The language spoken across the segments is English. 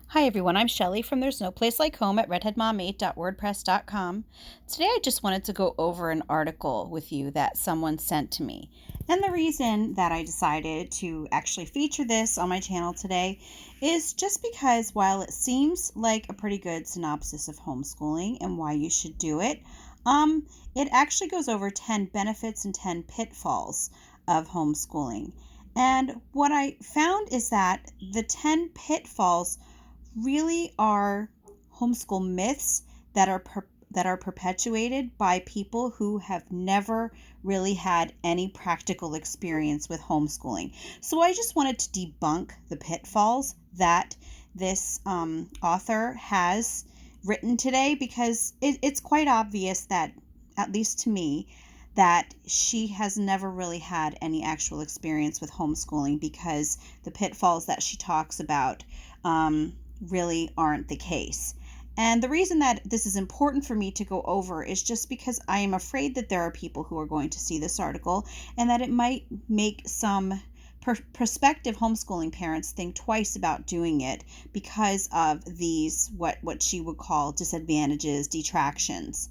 Hi everyone, I'm Shelly from There's No Place Like Home at redheadmom8.wordpress.com. Today I just wanted to go over an article with you that someone sent to me. And the reason that I decided to actually feature this on my channel today is just because while it seems like a pretty good synopsis of homeschooling and why you should do it, it actually goes over 10 benefits and 10 pitfalls of homeschooling. And what I found is that the 10 pitfalls really are homeschool myths that are perpetuated by people who have never really had any practical experience with homeschooling. So I just wanted to debunk the pitfalls that this author has written today because it's quite obvious that, at least to me, that she has never really had any actual experience with homeschooling because the pitfalls that she talks about really aren't the case. And the reason that this is important for me to go over is just because I am afraid that there are people who are going to see this article and that it might make some prospective homeschooling parents think twice about doing it because of these what she would call disadvantages, detractions.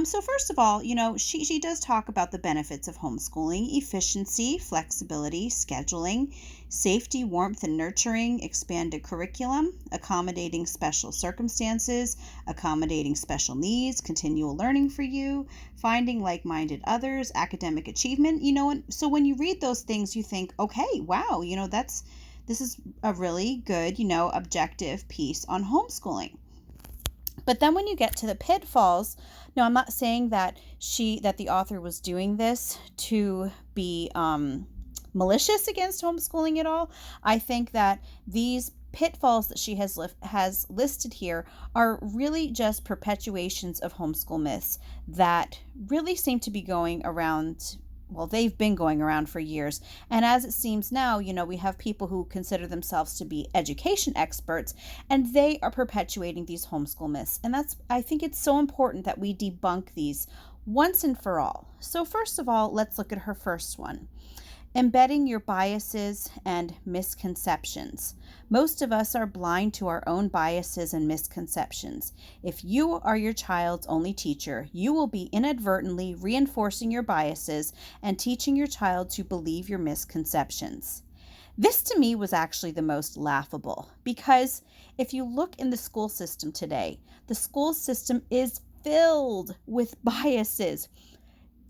So first of all, she does talk about the benefits of homeschooling: efficiency, flexibility, scheduling, safety, warmth, and nurturing, expanded curriculum, accommodating special circumstances, accommodating special needs, continual learning for you, finding like-minded others, academic achievement. And so when you read those things, you think, okay, wow, this is a really good, objective piece on homeschooling. But then when you get to the pitfalls, no, I'm not saying that the author was doing this to be malicious against homeschooling at all. I think that these pitfalls that she has listed here are really just perpetuations of homeschool myths that really seem to be going around. Well, they've been going around for years. And as it seems now, we have people who consider themselves to be education experts, and they are perpetuating these homeschool myths. And I think it's so important that we debunk these once and for all. So first of all, let's look at her first one. Embedding your biases and misconceptions. Most of us are blind to our own biases and misconceptions. If you are your child's only teacher, you will be inadvertently reinforcing your biases and teaching your child to believe your misconceptions. This to me was actually the most laughable because if you look in the school system today, the school system is filled with biases.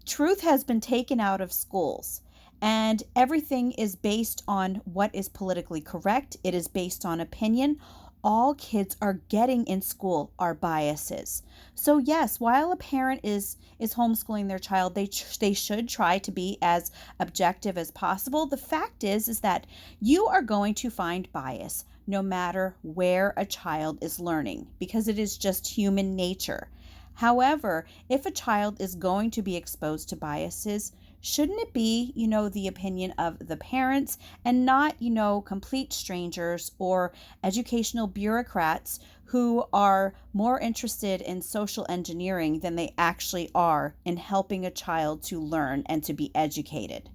Truth has been taken out of schools. And everything is based on what is politically correct. It is based on opinion. All kids are getting in school are biases. So yes, while a parent is homeschooling their child, they should try to be as objective as possible. The fact is that you are going to find bias no matter where a child is learning because it is just human nature. However, if a child is going to be exposed to biases, shouldn't it be, the opinion of the parents and not, complete strangers or educational bureaucrats who are more interested in social engineering than they actually are in helping a child to learn and to be educated?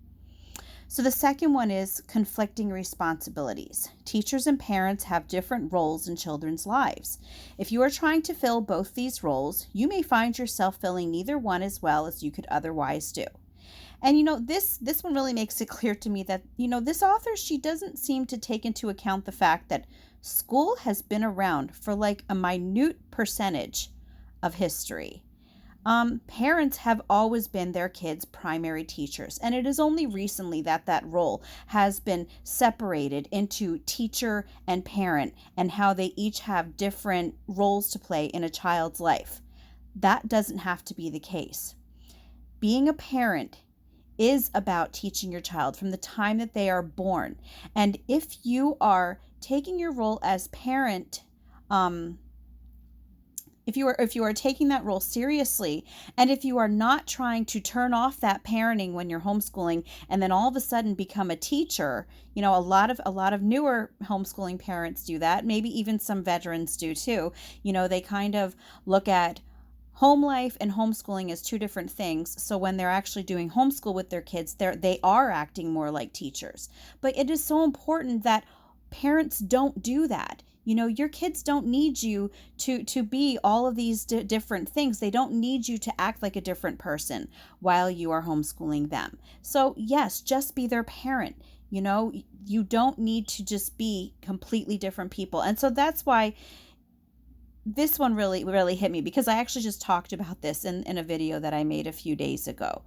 So the second one is conflicting responsibilities. Teachers and parents have different roles in children's lives. If you are trying to fill both these roles, you may find yourself filling neither one as well as you could otherwise do. And this one really makes it clear to me that this author, she doesn't seem to take into account the fact that school has been around for like a minute percentage of history. Parents have always been their kids' primary teachers, and it is only recently that role has been separated into teacher and parent and how they each have different roles to play in a child's life. That doesn't have to be the case. Being a parent is about teaching your child from the time that they are born. And if you are taking your role as parent, if you are taking that role seriously, and if you are not trying to turn off that parenting when you're homeschooling and then all of a sudden become a teacher, a lot of newer homeschooling parents do that. Maybe even some veterans do too. They kind of look at home life and homeschooling as two different things. So when they're actually doing homeschool with their kids, they are acting more like teachers. But it is so important that parents don't do that. Your kids don't need you to be all of these different things. They don't need you to act like a different person while you are homeschooling them. So yes, just be their parent. You don't need to just be completely different people. And so that's why this one really hit me, because I actually just talked about this in a video that I made a few days ago.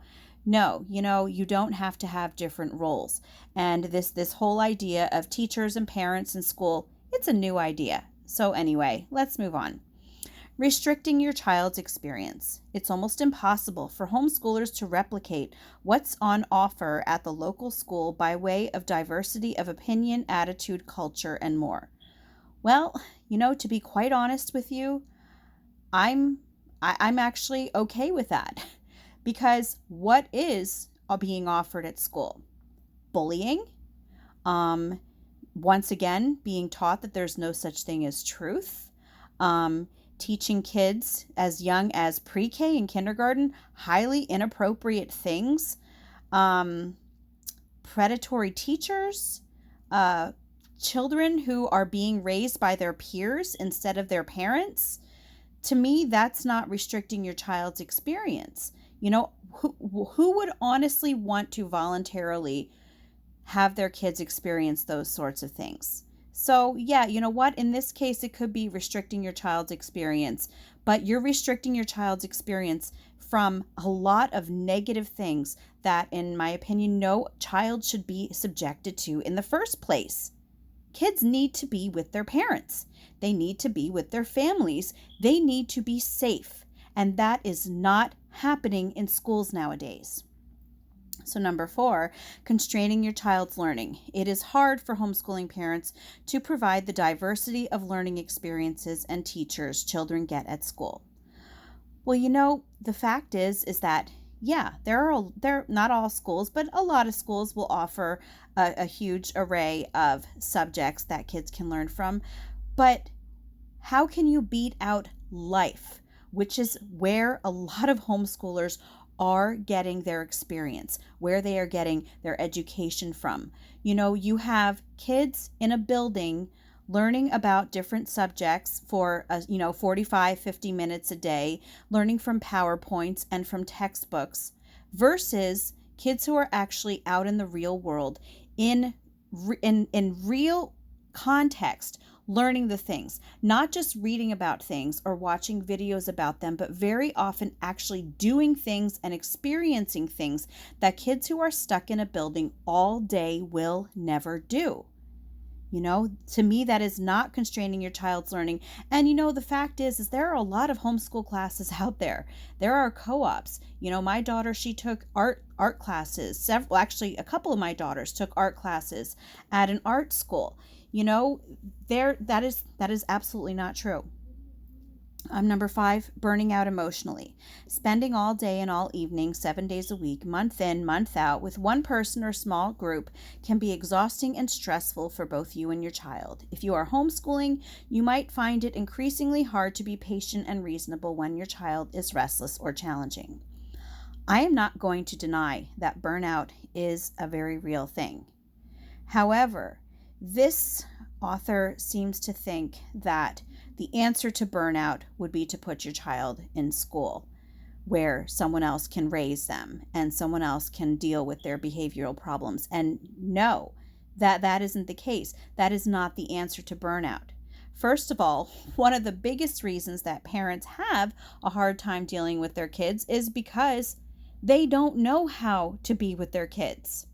No, you don't have to have different roles. And this whole idea of teachers and parents in school, it's a new idea. So anyway, let's move on. Restricting your child's experience. It's almost impossible for homeschoolers to replicate what's on offer at the local school by way of diversity of opinion, attitude, culture, and more. Well, to be quite honest with you, I'm actually okay with that. Because what is being offered at school? Bullying. Once again, being taught that there's no such thing as truth. Teaching kids as young as pre-K and kindergarten highly inappropriate things. Predatory teachers. Children who are being raised by their peers instead of their parents. To me, that's not restricting your child's experience. Who would honestly want to voluntarily have their kids experience those sorts of things? So yeah, you know what? In this case, it could be restricting your child's experience, but you're restricting your child's experience from a lot of negative things that, in my opinion, no child should be subjected to in the first place. Kids need to be with their parents. They need to be with their families. They need to be safe. And that is not happening in schools nowadays. So number 4, constraining your child's learning. It is hard for homeschooling parents to provide the diversity of learning experiences and teachers children get at school. Well, the fact is that yeah, there are not all schools, but a lot of schools will offer a huge array of subjects that kids can learn from. But how can you beat out life, which is where a lot of homeschoolers are getting their experience, where they are getting their education from? You have kids in a building learning about different subjects for 45, 50 minutes a day, learning from PowerPoints and from textbooks, versus kids who are actually out in the real world in real context, learning the things, not just reading about things or watching videos about them, but very often actually doing things and experiencing things that kids who are stuck in a building all day will never do. To me, that is not constraining your child's learning. And the fact is there are a lot of homeschool classes out there. There are co-ops. My daughter, she took art classes. Actually, a couple of my daughters took art classes at an art school. That is absolutely not true. Number 5, burning out emotionally. Spending all day and all evening, 7 days a week, month in, month out, with one person or small group can be exhausting and stressful for both you and your child. If you are homeschooling, you might find it increasingly hard to be patient and reasonable when your child is restless or challenging. I am not going to deny that burnout is a very real thing. However, this author seems to think that the answer to burnout would be to put your child in school where someone else can raise them and someone else can deal with their behavioral problems. And no, that isn't the case. That is not the answer to burnout. First of all, one of the biggest reasons that parents have a hard time dealing with their kids is because they don't know how to be with their kids.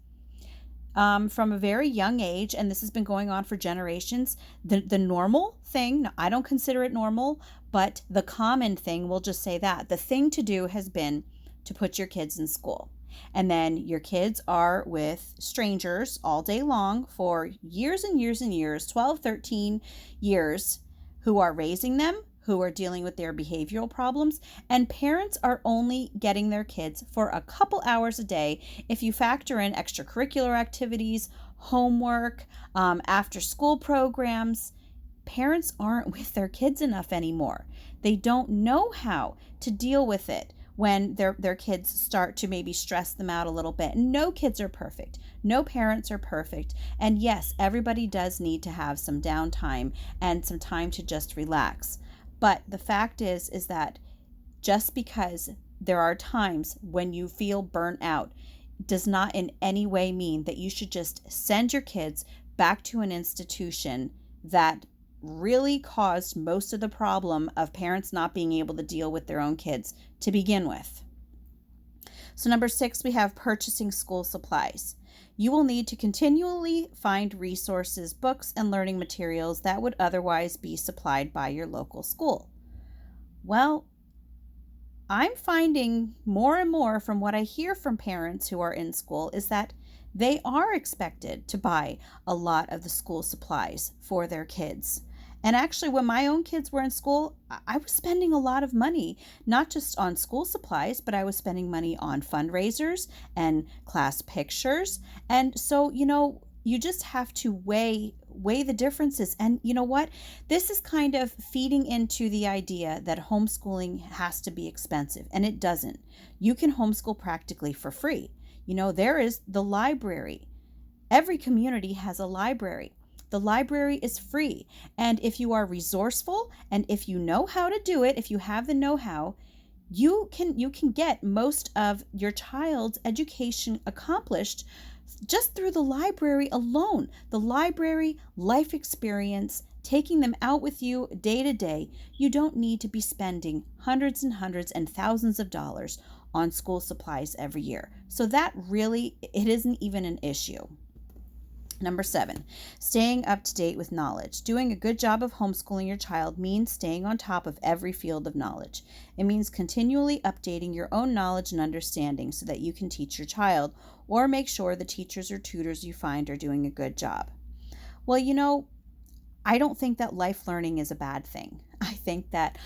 From a very young age, and this has been going on for generations, the normal thing, I don't consider it normal, but the common thing, we'll just say that, the thing to do has been to put your kids in school. And then your kids are with strangers all day long for years and years and years, 12, 13 years, who are raising them, who are dealing with their behavioral problems, and parents are only getting their kids for a couple hours a day. If you factor in extracurricular activities, homework, after school programs, parents aren't with their kids enough anymore. They don't know how to deal with it when their kids start to maybe stress them out a little bit. No kids are perfect. No parents are perfect. And yes, everybody does need to have some downtime and some time to just relax. But the fact is that just because there are times when you feel burnt out does not in any way mean that you should just send your kids back to an institution that really caused most of the problem of parents not being able to deal with their own kids to begin with. So number 6, we have purchasing school supplies. You will need to continually find resources, books, and learning materials that would otherwise be supplied by your local school. Well, I'm finding more and more from what I hear from parents who are in school is that they are expected to buy a lot of the school supplies for their kids. And actually, when my own kids were in school, I was spending a lot of money, not just on school supplies, but I was spending money on fundraisers and class pictures. And so, you just have to weigh the differences. And you know what? This is kind of feeding into the idea that homeschooling has to be expensive, and it doesn't. You can homeschool practically for free. There is the library. Every community has a library. The library is free. And if you are resourceful and if you know how to do it, if you have the know-how, you can get most of your child's education accomplished just through the library alone. The library, life experience, taking them out with you day to day. You don't need to be spending hundreds and hundreds and thousands of dollars on school supplies every year. So that really, it isn't even an issue. Number 7, staying up to date with knowledge. Doing a good job of homeschooling your child means staying on top of every field of knowledge. It means continually updating your own knowledge and understanding so that you can teach your child or make sure the teachers or tutors you find are doing a good job. Well, I don't think that life learning is a bad thing. I think that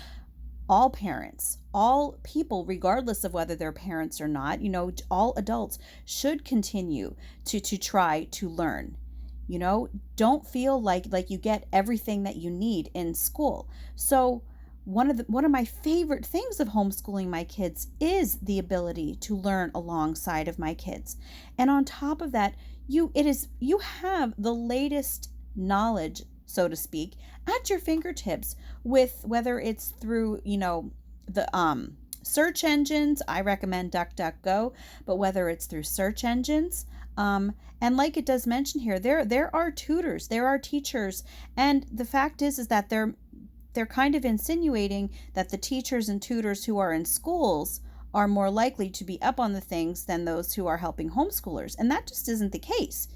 all parents, all people, regardless of whether they're parents or not, all adults should continue to try to learn. Don't feel like you get everything that you need in school. So one of my favorite things of homeschooling my kids is the ability to learn alongside of my kids. And on top of that, you have the latest knowledge, so to speak, at your fingertips, with whether it's through the search engines. I recommend DuckDuckGo, but whether it's through search engines, and like it does mention here, there are tutors, there are teachers, and the fact is that they're kind of insinuating that the teachers and tutors who are in schools are more likely to be up on the things than those who are helping homeschoolers, and that just isn't the case.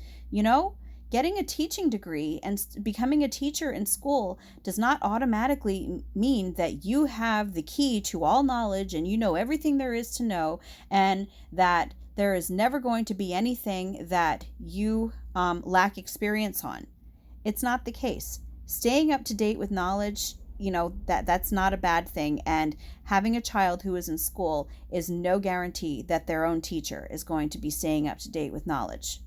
Getting a teaching degree and becoming a teacher in school does not automatically mean that you have the key to all knowledge and you know everything there is to know, and that there is never going to be anything that you lack experience on. It's not the case. Staying up to date with knowledge, that's not a bad thing, and having a child who is in school is no guarantee that their own teacher is going to be staying up to date with knowledge.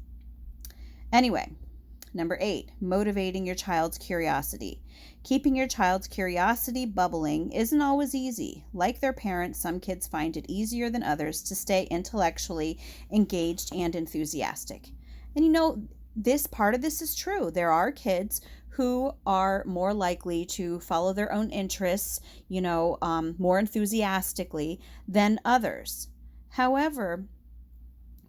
Anyway, number 8, motivating your child's curiosity. Keeping your child's curiosity bubbling isn't always easy. Like their parents, some kids find it easier than others to stay intellectually engaged and enthusiastic. And this part of this is true. There are kids who are more likely to follow their own interests, more enthusiastically than others. However,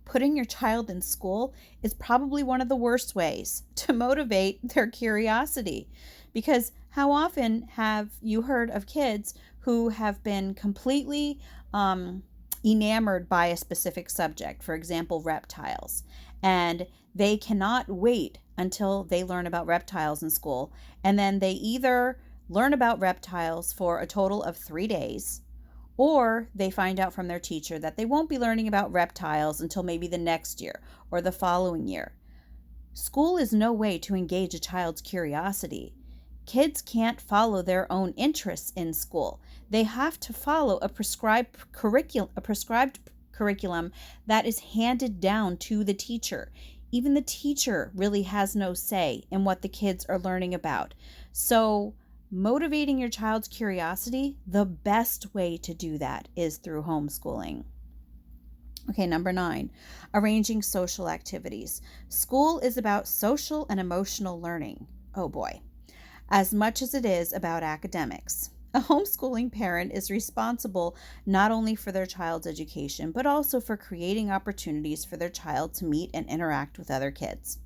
putting your child in school is probably one of the worst ways to motivate their curiosity, because how often have you heard of kids who have been completely enamored by a specific subject, for example, reptiles, and they cannot wait until they learn about reptiles in school, and then they either learn about reptiles for a total of 3 days, or they find out from their teacher that they won't be learning about reptiles until maybe the next year or the following year. School is no way to engage a child's curiosity. Kids can't follow their own interests in school. They have to follow a prescribed curriculum that is handed down to the teacher. Even the teacher really has no say in what the kids are learning about. So motivating your child's curiosity, the best way to do that is through homeschooling. Okay, number 9, arranging social activities. School is about social and emotional learning. Oh boy, as much as it is about academics. A homeschooling parent is responsible not only for their child's education, but also for creating opportunities for their child to meet and interact with other kids.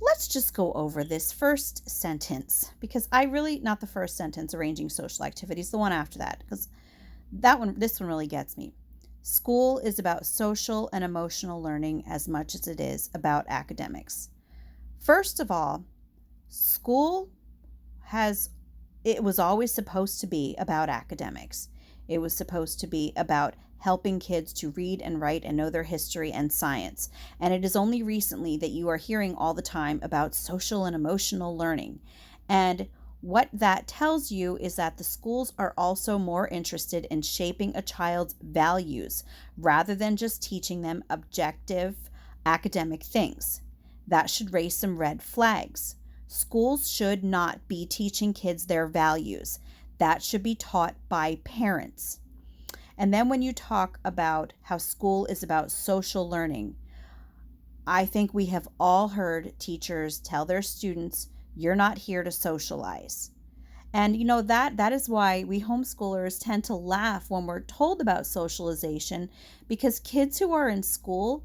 Let's just go over this first sentence, because not the first sentence, arranging social activities, the one after that, because this one really gets me. School is about social and emotional learning as much as it is about academics. First of all, school it was always supposed to be about academics. It was supposed to be about helping kids to read and write and know their history and science. And it is only recently that you are hearing all the time about social and emotional learning. And what that tells you is that the schools are also more interested in shaping a child's values rather than just teaching them objective academic things. That should raise some red flags. Schools should not be teaching kids their values. That should be taught by parents. And then when you talk about how school is about social learning, I think we have all heard teachers tell their students, you're not here to socialize. And that is why we homeschoolers tend to laugh when we're told about socialization, because kids who are in school,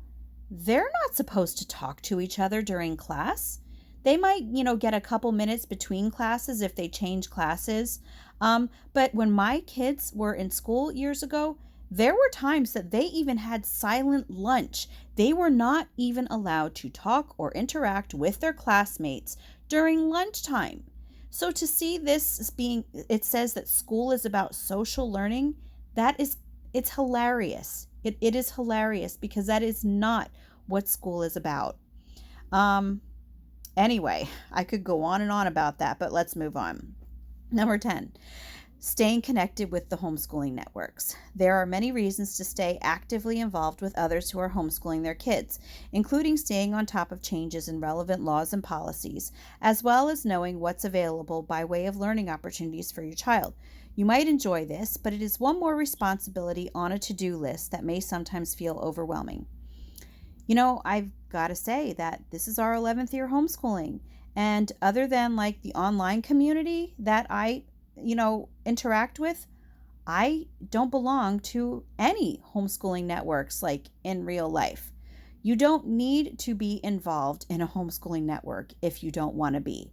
they're not supposed to talk to each other during class. They might, get a couple minutes between classes if they change classes. But when my kids were in school years ago, there were times that they even had silent lunch. They were not even allowed to talk or interact with their classmates during lunchtime. So to see this as it says that school is about social learning, it's hilarious. It is hilarious, because that is not what school is about. Anyway, I could go on and on about that, but let's move on. Number 10, staying connected with the homeschooling networks. There are many reasons to stay actively involved with others who are homeschooling their kids, including staying on top of changes in relevant laws and policies, as well as knowing what's available by way of learning opportunities for your child. You might enjoy this, but it is one more responsibility on a to-do list that may sometimes feel overwhelming. I've got to say that this is our 11th year homeschooling. And other than like the online community that I, interact with, I don't belong to any homeschooling networks like in real life. You don't need to be involved in a homeschooling network if you don't want to be.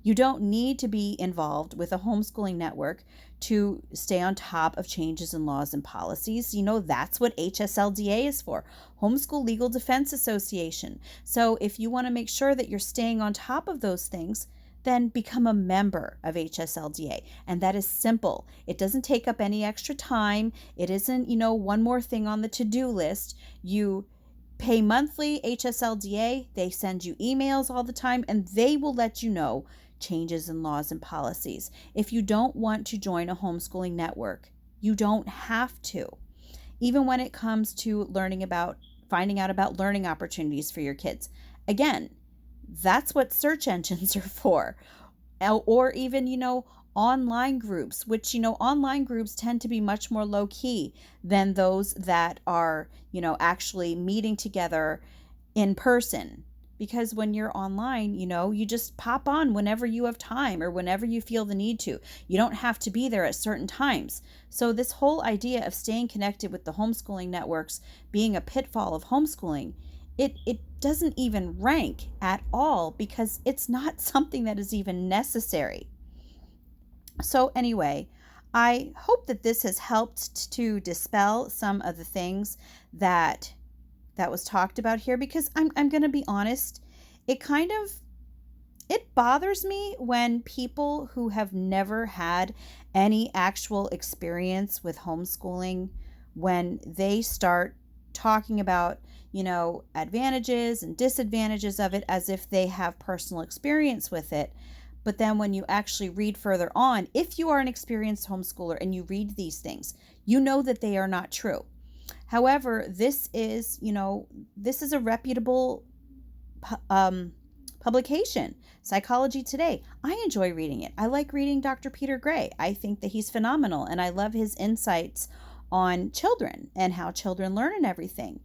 You don't need to be involved with a homeschooling network to stay on top of changes in laws and policies. That's what HSLDA is for, Homeschool Legal Defense Association. So if you want to make sure that you're staying on top of those things, then become a member of HSLDA. And that is simple. It doesn't take up any extra time. It isn't, one more thing on the to-do list. You pay monthly, HSLDA, they send you emails all the time, and they will let you know changes in laws and policies. If you don't want to join a homeschooling network, you don't have to. Even when it comes to finding out about learning opportunities for your kids. Again, that's what search engines are for. Or even, online groups, which, online groups tend to be much more low key than those that are, actually meeting together in person. Because when you're online, you just pop on whenever you have time or whenever you feel the need to. You don't have to be there at certain times. So this whole idea of staying connected with the homeschooling networks being a pitfall of homeschooling, it doesn't even rank at all, because it's not something that is even necessary. So anyway, I hope that this has helped to dispel some of the things that was talked about here, because I'm going to be honest, it bothers me when people who have never had any actual experience with homeschooling, when they start talking about, advantages and disadvantages of it as if they have personal experience with it. But then when you actually read further on, if you are an experienced homeschooler and you read these things, you know that they are not true. However, this is a reputable publication, Psychology Today. I enjoy reading it. I like reading Dr. Peter Gray. I think that he's phenomenal, and I love his insights on children and how children learn and everything.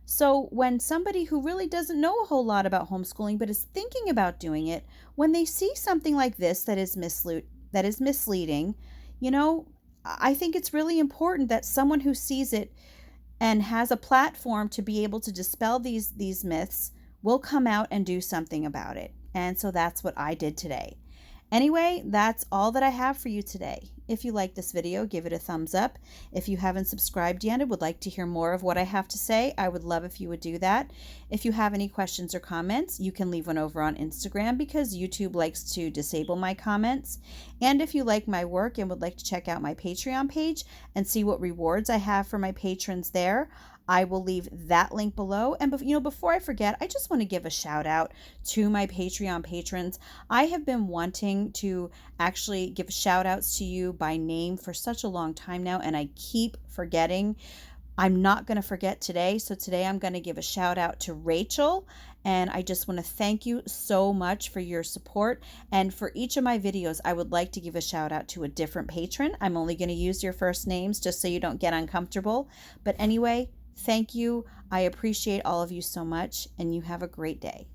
So when somebody who really doesn't know a whole lot about homeschooling but is thinking about doing it, when they see something like this that is misleading, you know, I think it's really important that someone who sees it and has a platform to be able to dispel these myths will come out and do something about it. And so that's what I did today. Anyway, that's all that I have for you today. If you like this video, give it a thumbs up. If you haven't subscribed yet and would like to hear more of what I have to say, I would love if you would do that. If you have any questions or comments, you can leave one over on Instagram because YouTube likes to disable my comments. And if you like my work and would like to check out my Patreon page and see what rewards I have for my patrons there, I will leave that link below. And before I forget, I just want to give a shout out to my Patreon patrons. I have been wanting to actually give shout outs to you by name for such a long time now, and I keep forgetting. I'm not going to forget today. So today I'm going to give a shout out to Rachel. And I just want to thank you so much for your support. And for each of my videos, I would like to give a shout out to a different patron. I'm only going to use your first names just so you don't get uncomfortable. But anyway, thank you. I appreciate all of you so much, and you have a great day.